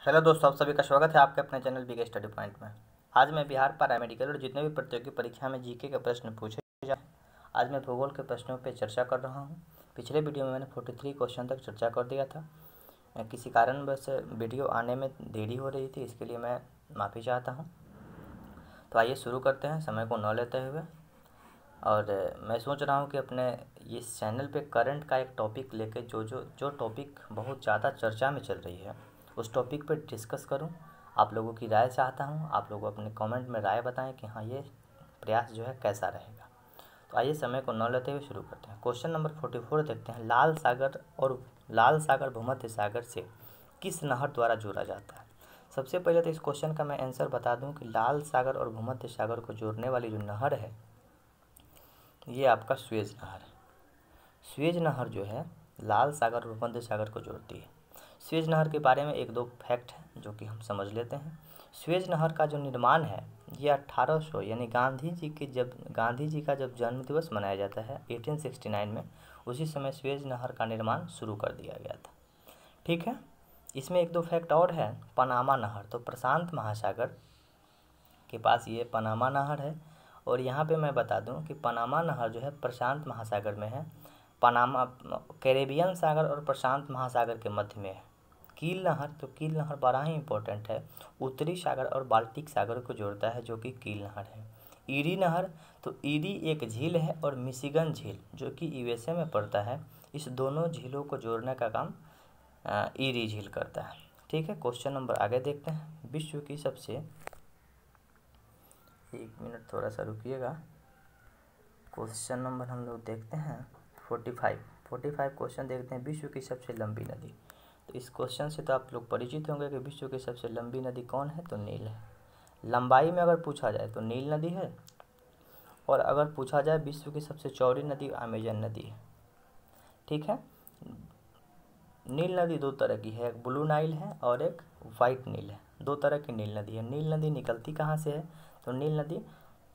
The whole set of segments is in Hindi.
हेलो दोस्तों, आप सभी का स्वागत है आपके अपने चैनल बीके स्टडी पॉइंट में। आज मैं बिहार पैरा मेडिकल और जितने भी प्रतियोगी परीक्षा में जीके के प्रश्न पूछे जाए, आज मैं भूगोल के प्रश्नों पे चर्चा कर रहा हूं। पिछले वीडियो में मैंने 43 क्वेश्चन तक चर्चा कर दिया था। किसी कारणवश वीडियो आने में देरी हो रही थी, इसके लिए मैं माफ़ी चाहता हूँ। तो आइए शुरू करते हैं समय को न लेते हुए। और मैं सोच रहा हूँ कि अपने इस चैनल पे करंट का एक टॉपिक लेके जो टॉपिक बहुत ज़्यादा चर्चा में चल रही है उस टॉपिक पर डिस्कस करूं। आप लोगों की राय चाहता हूं। आप लोग अपने कमेंट में राय बताएं कि हाँ, ये प्रयास जो है कैसा रहेगा। तो आइए समय को न लेते हुए शुरू करते हैं। क्वेश्चन नंबर 44 देखते हैं। लाल सागर भूमध्य सागर से किस नहर द्वारा जोड़ा जाता है? सबसे पहले तो इस क्वेश्चन का मैं आंसर बता दूं कि लाल सागर और भूमध्य सागर को जोड़ने वाली जो नहर है ये आपका स्वेज नहर है। स्वेज नहर जो है लाल सागर और भूमध्य सागर को जोड़ती है। स्वेज नहर के बारे में एक दो फैक्ट है जो कि हम समझ लेते हैं। स्वेज नहर का जो निर्माण है ये 1800 यानी गांधी जी का जब जन्म दिवस मनाया जाता है 1869 में, उसी समय स्वेज नहर का निर्माण शुरू कर दिया गया था। ठीक है, इसमें एक दो फैक्ट और है। पनामा नहर, तो प्रशांत महासागर के पास ये पनामा नहर है। और यहाँ पे मैं बता दूँ कि पनामा नहर जो है प्रशांत महासागर में है। पनामा कैरेबियन सागर और प्रशांत महासागर के मध्य में है। कील नहर, तो कील नहर बड़ा ही इंपॉर्टेंट है, उत्तरी सागर और बाल्टिक सागर को जोड़ता है, जो कि कील नहर है। ईरी नहर, तो ईरी एक झील है और मिशिगन झील जो कि यूएसए में पड़ता है, इस दोनों झीलों को जोड़ने का काम ईरी झील करता है। ठीक है, क्वेश्चन नंबर आगे देखते हैं। विश्व की सबसे, एक मिनट थोड़ा सा रुकिएगा। क्वेश्चन नंबर हम लोग देखते हैं 45 क्वेश्चन देखते हैं। विश्व की सबसे लंबी नदी, तो इस क्वेश्चन से तो आप लोग परिचित होंगे कि विश्व की सबसे लंबी नदी कौन है, तो नील है। लंबाई में अगर पूछा जाए तो नील नदी है, और अगर पूछा जाए विश्व की सबसे चौड़ी नदी अमेजन नदी है। ठीक है, नील नदी दो तरह की है, एक ब्लू नाइल है और एक वाइट नील है। दो तरह की नील नदी है। नील नदी निकलती कहाँ से है, तो नील नदी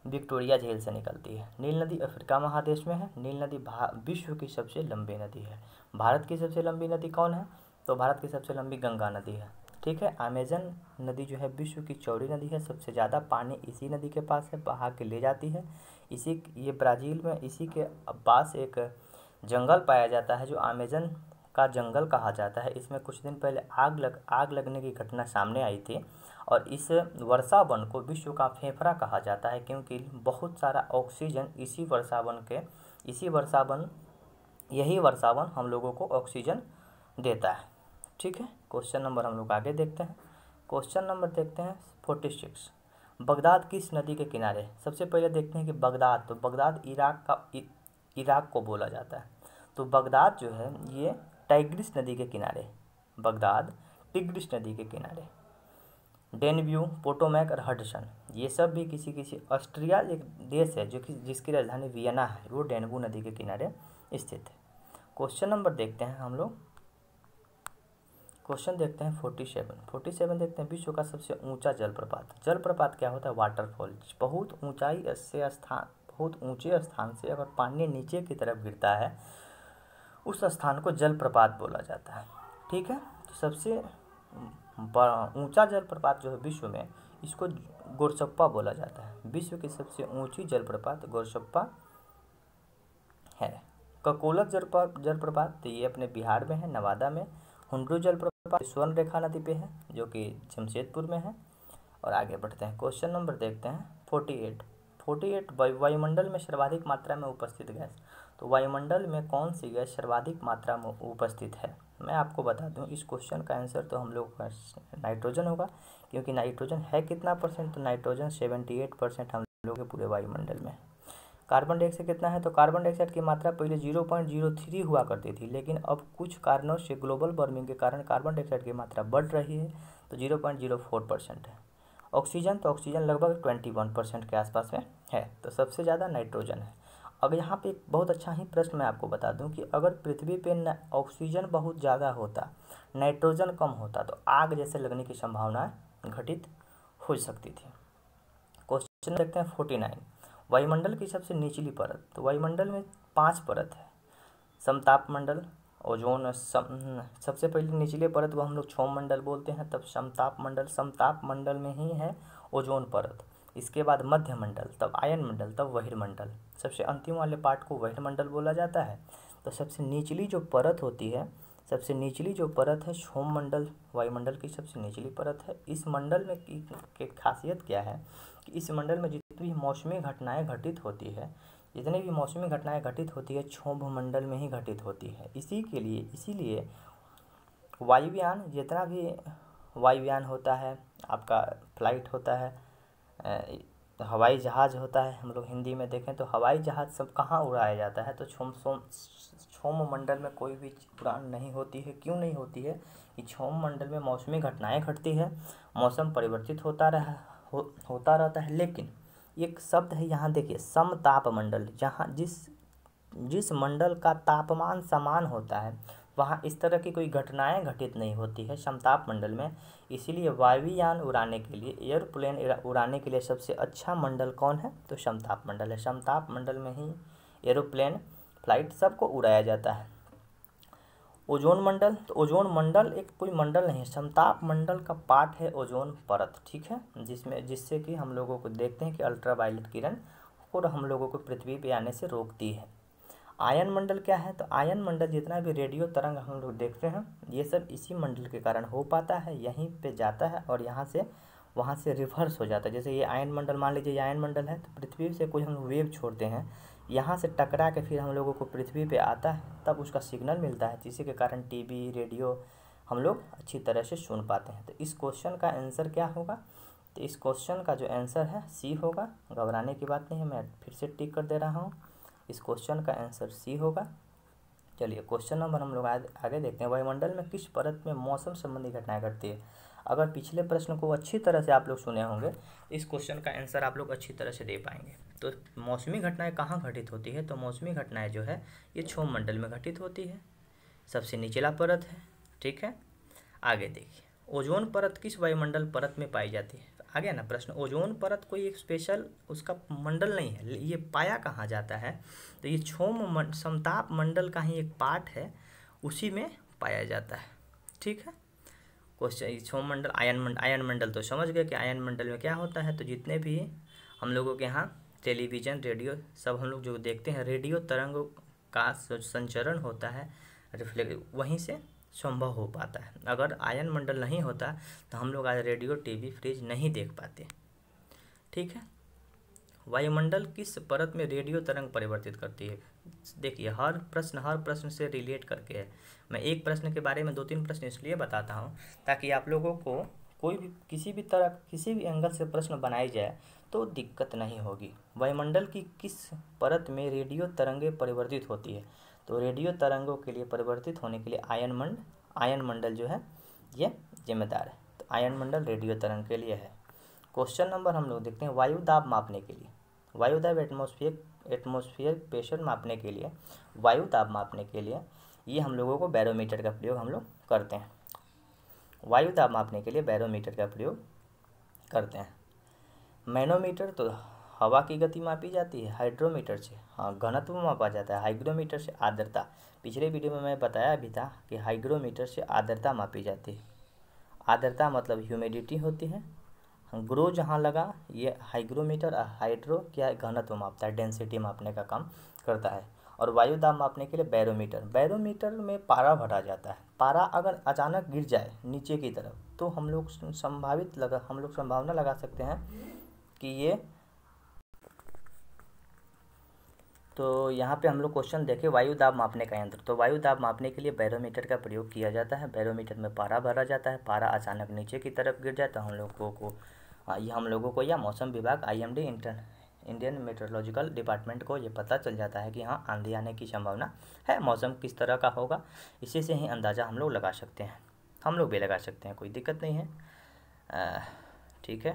विक्टोरिया झील से निकलती है। नील नदी अफ्रीका महादेश में है। नील नदी विश्व की सबसे लंबी नदी है। भारत की सबसे लंबी नदी कौन है, तो भारत की सबसे लंबी गंगा नदी है। ठीक है, अमेजन नदी जो है विश्व की चौड़ी नदी है। सबसे ज़्यादा पानी इसी नदी के पास है, बहा के ले जाती है। ये ब्राज़ील में इसी के पास एक जंगल पाया जाता है जो अमेजन का जंगल कहा जाता है। इसमें कुछ दिन पहले आग लगने की घटना सामने आई थी, और इस वर्षा वन को विश्व का फेफड़ा कहा जाता है, क्योंकि बहुत सारा ऑक्सीजन यही वर्षा वन हम लोगों को ऑक्सीजन देता है। ठीक है, क्वेश्चन नंबर हम लोग आगे देखते हैं। क्वेश्चन नंबर देखते हैं 46। बगदाद किस नदी के किनारे है? सबसे पहले देखते हैं कि बगदाद, तो बगदाद इराक को बोला जाता है। तो बगदाद जो है ये टाइग्रिस नदी के किनारे, बगदाद टिग्रिस नदी के किनारे। डेनब्यू, पोटोमैक और हडसन, ये सब भी किसी ऑस्ट्रिया एक देश है जो कि जिसकी राजधानी वियना है, वो डेनब्यू नदी के किनारे स्थित है। क्वेश्चन नंबर देखते हैं हम लोग। क्वेश्चन देखते हैं 47 देखते हैं। विश्व का सबसे ऊंचा जलप्रपात क्या होता है? वाटरफॉल। बहुत ऊंचे स्थान से अगर पानी नीचे की तरफ गिरता है उस स्थान को जलप्रपात बोला जाता है। ठीक है, तो सबसे ऊंचा जलप्रपात जो है विश्व में, इसको गोरचप्पा बोला जाता है। विश्व की सबसे ऊंची जलप्रपात गोरचप्पा है। ककोलत जलप्रपात, तो ये अपने बिहार में है, नवादा में। हुंड्रू जलप्रपात स्वर्ण रेखा नदी पे है जो कि जमशेदपुर में है। और आगे बढ़ते हैं। क्वेश्चन नंबर देखते हैं 48 वायुमंडल में सर्वाधिक मात्रा में उपस्थित गैस, तो वायुमंडल में कौन सी गैस सर्वाधिक मात्रा में उपस्थित है? मैं आपको बता दूं, इस क्वेश्चन का आंसर तो हम लोग का नाइट्रोजन होगा, क्योंकि नाइट्रोजन है कितना परसेंट, तो नाइट्रोजन 78% हम लोग के पूरे वायुमंडल में। कार्बन डाइऑक्साइड कितना है, तो कार्बन डाइऑक्साइड की मात्रा पहले 0.03 हुआ करती थी, लेकिन अब कुछ कारणों से ग्लोबल वार्मिंग के कारण कार्बन डाइऑक्साइड की मात्रा बढ़ रही है, तो 0.04% है। ऑक्सीजन, तो ऑक्सीजन लगभग 21% के आसपास में है, तो सबसे ज़्यादा नाइट्रोजन है। अब यहाँ पे एक बहुत अच्छा ही प्रश्न मैं आपको बता दूं कि अगर पृथ्वी पे ऑक्सीजन बहुत ज़्यादा होता, नाइट्रोजन कम होता, तो आग जैसे लगने की संभावना घटित हो सकती थी। क्वेश्चन देखते हैं 49। वायुमंडल की सबसे निचली परत, तो वायुमंडल में 5 परत है। समताप मंडल, ओजोन सबसे पहले निचले परत को हम लोग क्षौम मंडल बोलते हैं, तब समताप मंडल, समताप मंडल में ही है ओजोन परत। इसके बाद मध्य मंडल, तब आयन मंडल, तब बहिर्मंडल। सबसे अंतिम वाले पार्ट को बहिर्मंडल बोला जाता है। तो सबसे निचली जो परत होती है, सबसे निचली जो परत है क्षौम मंडल, वायुमंडल की सबसे निचली परत है। इस मंडल में की खासियत क्या है कि इस मंडल में जितनी भी मौसमी घटनाएं घटित होती है, जितनी भी मौसमी घटनाएं घटित होती है क्षोभ मंडल में ही घटित होती है। इसीलिए वायुयान, जितना भी वायुयान होता है, आपका फ्लाइट होता है, हवाई जहाज़ होता है, हम लोग हिंदी में देखें तो हवाई जहाज़ सब कहाँ उड़ाया जाता है, तो क्षौम मंडल में कोई भी उड़ान नहीं होती है। क्यों नहीं होती है कि क्षौम मंडल में मौसमी घटनाएं घटती है, मौसम परिवर्तित होता रहता है। लेकिन एक शब्द है यहाँ देखिए, समताप मंडल, जहाँ जिस मंडल का तापमान समान होता है वहाँ इस तरह की कोई घटनाएं घटित नहीं होती है समताप मंडल में। इसीलिए वायुयान उड़ाने के लिए, एयरप्लेन उड़ाने के लिए सबसे अच्छा मंडल कौन है, तो समताप मंडल है। समताप मंडल में ही एरोप्लेन, फ्लाइट सबको उड़ाया जाता है। ओजोन मंडल, तो ओजोन मंडल एक कोई मंडल नहीं है, समताप मंडल का पार्ट है ओजोन परत, ठीक है, जिससे कि हम लोगों को देखते हैं कि अल्ट्रावायलेट किरण और हम लोगों को पृथ्वी पे आने से रोकती है। आयन मंडल क्या है, तो आयन मंडल जितना भी रेडियो तरंग हम लोग देखते हैं ये सब इसी मंडल के कारण हो पाता है, यहीं पे जाता है और वहाँ से रिवर्स हो जाता है। जैसे ये आयन मंडल, मान लीजिए ये आयन मंडल है, तो पृथ्वी से कोई हम लोग वेव छोड़ते हैं, यहाँ से टकरा के फिर हम लोगों को पृथ्वी पे आता है, तब उसका सिग्नल मिलता है, जिसी के कारण टीवी, रेडियो हम लोग अच्छी तरह से सुन पाते हैं। तो इस क्वेश्चन का आंसर क्या होगा, तो इस क्वेश्चन का जो आंसर है सी होगा। घबराने की बात नहीं है, मैं फिर से टिक कर दे रहा हूँ, इस क्वेश्चन का आंसर सी होगा। चलिए क्वेश्चन नंबर हम लोग आगे देखते हैं। वायुमंडल में किस परत में मौसम संबंधी घटनाएं घटती है। अगर पिछले प्रश्न को अच्छी तरह से आप लोग सुने होंगे, इस क्वेश्चन का आंसर आप लोग अच्छी तरह से दे पाएंगे। तो मौसमी घटनाएं कहाँ घटित होती है, तो मौसमी घटनाएं जो है ये क्षौम मंडल में घटित होती है, सबसे निचला परत है, ठीक है। आगे देखिए, ओजोन परत किस वायुमंडल परत में पाई जाती है। आ गया ना प्रश्न, ओजोन परत कोई एक स्पेशल उसका मंडल नहीं है, ये पाया कहाँ जाता है, तो ये क्षौम समताप मंडल का ही एक पार्ट है, उसी में पाया जाता है, ठीक है। क्वेश्चन क्षौम मंडल, आयन मंडल तो समझ गए कि आयन मंडल में क्या होता है। तो जितने भी हम लोगों के यहाँ टेलीविज़न, रेडियो सब हम लोग जो देखते हैं, रेडियो तरंगों का संचरण होता है, रिफ्लेक्ट वहीं से संभव हो पाता है। अगर आयन मंडल नहीं होता तो हम लोग आज रेडियो, टीवी, फ्रिज नहीं देख पाते, ठीक है। वायुमंडल किस परत में रेडियो तरंग परिवर्तित करती है। देखिए हर प्रश्न से रिलेट करके है। मैं एक प्रश्न के बारे में 2-3 प्रश्न इसलिए बताता हूँ ताकि आप लोगों को कोई भी किसी भी एंगल से प्रश्न बनाई जाए तो दिक्कत नहीं होगी। वायुमंडल की किस परत में रेडियो तरंगें परिवर्तित होती है, तो रेडियो तरंगों के लिए परिवर्तित होने के लिए आयन मंडल जो है ये जिम्मेदार है। तो आयन मंडल रेडियो तरंग के लिए है। क्वेश्चन नंबर हम लोग देखते हैं, वायु दाब मापने के लिए, वायु दाब एटमॉस्फेयर प्रेशर मापने के लिए, वायु दाब मापने के लिए ये हम लोगों को बैरोमीटर का प्रयोग हम लोग करते हैं। वायु दाब मापने के लिए बैरोमीटर का प्रयोग करते हैं। मैनोमीटर तो हवा की गति मापी जाती है, हाइड्रोमीटर से घनत्व मापा जाता है, हाइग्रोमीटर से आर्द्रता। पिछले वीडियो में मैं बताया भी था कि हाइग्रोमीटर से आर्द्रता मापी जाती है। आर्द्रता मतलब ह्यूमिडिटी होती है। ग्रो जहाँ लगा ये हाइग्रोमीटर, हाइड्रो क्या है, घनत्व मापता है, डेंसिटी मापने का काम करता है। और वायु दाब मापने के लिए बैरोमीटर में पारा भरा जाता है। पारा अगर अचानक गिर जाए नीचे की तरफ तो हम लोग संभावना लगा सकते हैं कि ये, तो यहाँ पे हम लोग क्वेश्चन देखें, वायु दाब मापने का यंत्र। तो वायु दाब मापने के लिए बैरोमीटर का प्रयोग किया जाता है। बैरोमीटर में पारा भरा जाता है, पारा अचानक नीचे की तरफ गिर जाए तो हम लोगों को या मौसम विभाग IMD इंडियन मेट्रोलॉजिकल डिपार्टमेंट को ये पता चल जाता है कि हाँ आंधी आने की संभावना है, मौसम किस तरह का होगा। इसी से ही अंदाज़ा हम लोग लगा सकते हैं, हम लोग भी लगा सकते हैं, कोई दिक्कत नहीं है, ठीक है।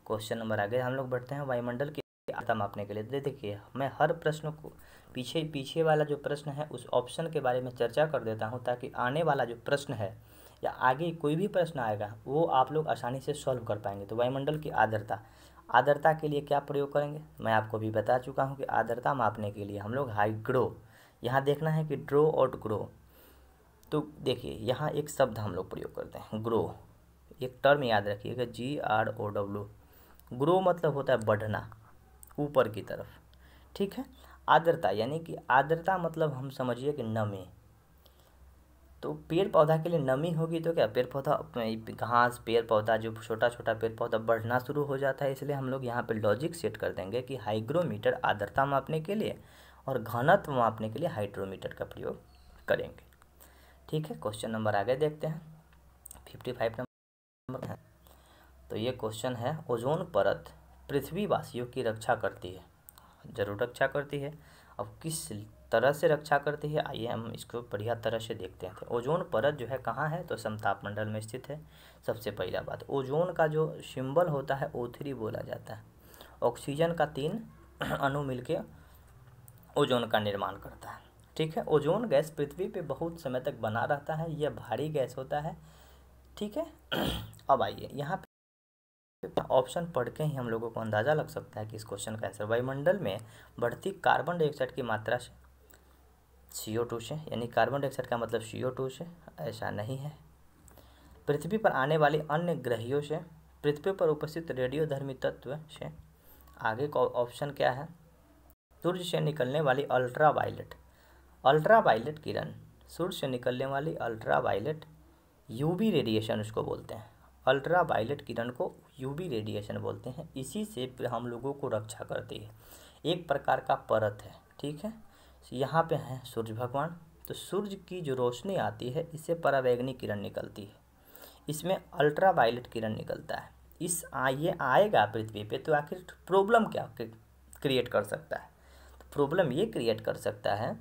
क्वेश्चन नंबर आगे हम लोग बढ़ते हैं। वायुमंडल की आर्द्रता मापने के लिए देखिए, मैं हर प्रश्न को पीछे वाला जो प्रश्न है उस ऑप्शन के बारे में चर्चा कर देता हूँ ताकि आने वाला जो प्रश्न है या आगे कोई भी प्रश्न आएगा वो आप लोग आसानी से सॉल्व कर पाएंगे। तो वायुमंडल की आर्द्रता के लिए क्या प्रयोग करेंगे, मैं आपको भी बता चुका हूँ कि आर्द्रता मापने के लिए हम लोग हाइग्रो, यहाँ देखना है कि ड्रो और ग्रो, तो देखिए यहाँ एक शब्द हम लोग प्रयोग करते हैं ग्रो, एक टर्म याद रखिएगा GROW। ग्रो मतलब होता है बढ़ना ऊपर की तरफ, ठीक है। आर्द्रता यानी कि आर्द्रता मतलब हम समझिए कि नमी। तो पेड़ पौधा के लिए नमी होगी तो क्या पेड़ पौधा घास पेड़ पौधा जो छोटा छोटा पेड़ पौधा बढ़ना शुरू हो जाता है। इसलिए हम लोग यहाँ पे लॉजिक सेट कर देंगे कि हाइग्रोमीटर आर्द्रता मापने के लिए और घनत्व मापने के लिए हाइड्रोमीटर का प्रयोग करेंगे, ठीक है। क्वेश्चन नंबर आगे देखते हैं, 55 नंबर है। तो ये क्वेश्चन है, ओजोन परत पृथ्वीवासियों की रक्षा करती है। जरूर रक्षा करती है। अब किस तरह से रक्षा करती है, आइए हम इसको बढ़िया तरह से देखते हैं। ओजोन परत जो है कहाँ है, तो समताप मंडल में स्थित है। सबसे पहला बात, ओजोन का जो सिंबल होता है O3 बोला जाता है। ऑक्सीजन का 3 अणु मिलके ओजोन का निर्माण करता है, ठीक है। ओजोन गैस पृथ्वी पे बहुत समय तक बना रहता है, यह भारी गैस होता है, ठीक है। अब आइए यहाँ पे ऑप्शन पढ़ के ही हम लोगों को अंदाज़ा लग सकता है कि इस क्वेश्चन का आंसर वायुमंडल में बढ़ती कार्बन डाइऑक्साइड की मात्रा से, CO2 से, यानी कार्बन डाइऑक्साइड का मतलब CO2 से, ऐसा नहीं है। पृथ्वी पर आने वाले अन्य ग्रहियों से, पृथ्वी पर उपस्थित रेडियोधर्मी तत्व से। आगे का ऑप्शन क्या है, सूर्य से निकलने वाली अल्ट्रावायलेट किरण, सूर्य से निकलने वाली अल्ट्रावायलेट UV रेडिएशन उसको बोलते हैं। अल्ट्रावायलेट किरण को UV रेडिएशन बोलते हैं। इसी से हम लोगों को रक्षा करती है, एक प्रकार का परत है, ठीक है। यहाँ पे है सूर्य भगवान, तो सूर्य की जो रोशनी आती है इससे परावैंगनी किरण निकलती है, इसमें अल्ट्रावायलेट किरण निकलता है। ये आएगा पृथ्वी पे तो आखिर प्रॉब्लम क्या क्रिएट कर सकता है, तो प्रॉब्लम ये क्रिएट कर सकता है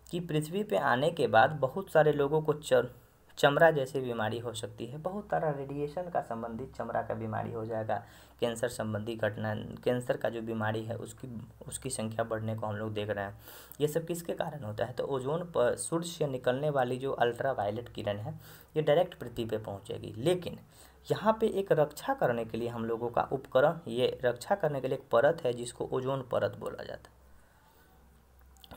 कि पृथ्वी पे आने के बाद बहुत सारे लोगों को चमड़ा जैसी बीमारी हो सकती है, बहुत सारा रेडिएशन का संबंधित चमड़ा का बीमारी हो जाएगा, कैंसर संबंधी घटना, कैंसर का जो बीमारी है उसकी संख्या बढ़ने को हम लोग देख रहे हैं। ये सब किसके कारण होता है, तो ओजोन पर सूर्य से निकलने वाली जो अल्ट्रावायलेट किरण है ये डायरेक्ट पृथ्वी पे पहुंचेगी। लेकिन यहाँ पे एक रक्षा करने के लिए हम लोगों का उपकरण, ये रक्षा करने के लिए एक परत है जिसको ओजोन परत बोला जाता है।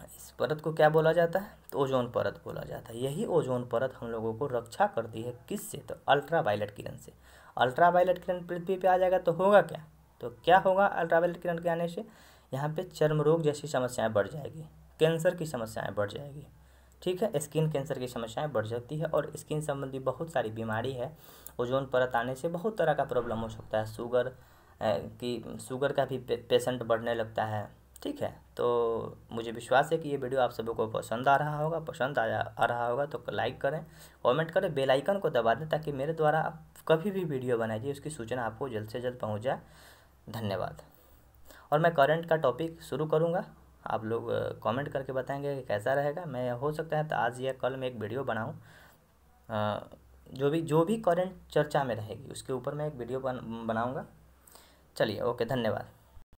इस परत को क्या बोला जाता है, तो ओजोन परत बोला जाता है। यही ओजोन परत हम लोगों को रक्षा करती है, किससे, तो अल्ट्रावायलेट किरण से। अल्ट्रावायलेट किरण पृथ्वी पे आ जाएगा तो होगा क्या, तो क्या होगा अल्ट्रावायलेट किरण के आने से, यहाँ पे चर्म रोग जैसी समस्याएं बढ़ जाएगी, कैंसर की समस्याएं बढ़ जाएगी, ठीक है। स्किन कैंसर की समस्याएं बढ़ जाती है और स्किन संबंधी बहुत सारी बीमारी है। ओजोन परत आने से बहुत तरह का प्रॉब्लम हो सकता है, शुगर का भी पेशेंट बढ़ने लगता है, ठीक है। तो मुझे विश्वास है कि ये वीडियो आप सभी को पसंद आ रहा होगा। आ रहा होगा तो लाइक करें, कमेंट करें, बेल आइकन को दबा दें ताकि मेरे द्वारा आप कभी भी वीडियो बनाई जाए उसकी सूचना आपको जल्द से जल्द पहुंच जाए। धन्यवाद। और मैं करंट का टॉपिक शुरू करूंगा, आप लोग कमेंट करके बताएंगे कि कैसा रहेगा। मैं हो सकता है तो आज या कल में एक वीडियो बनाऊँ, जो भी करंट चर्चा में रहेगी उसके ऊपर मैं एक वीडियो बनाऊँगा। चलिए, ओके, धन्यवाद।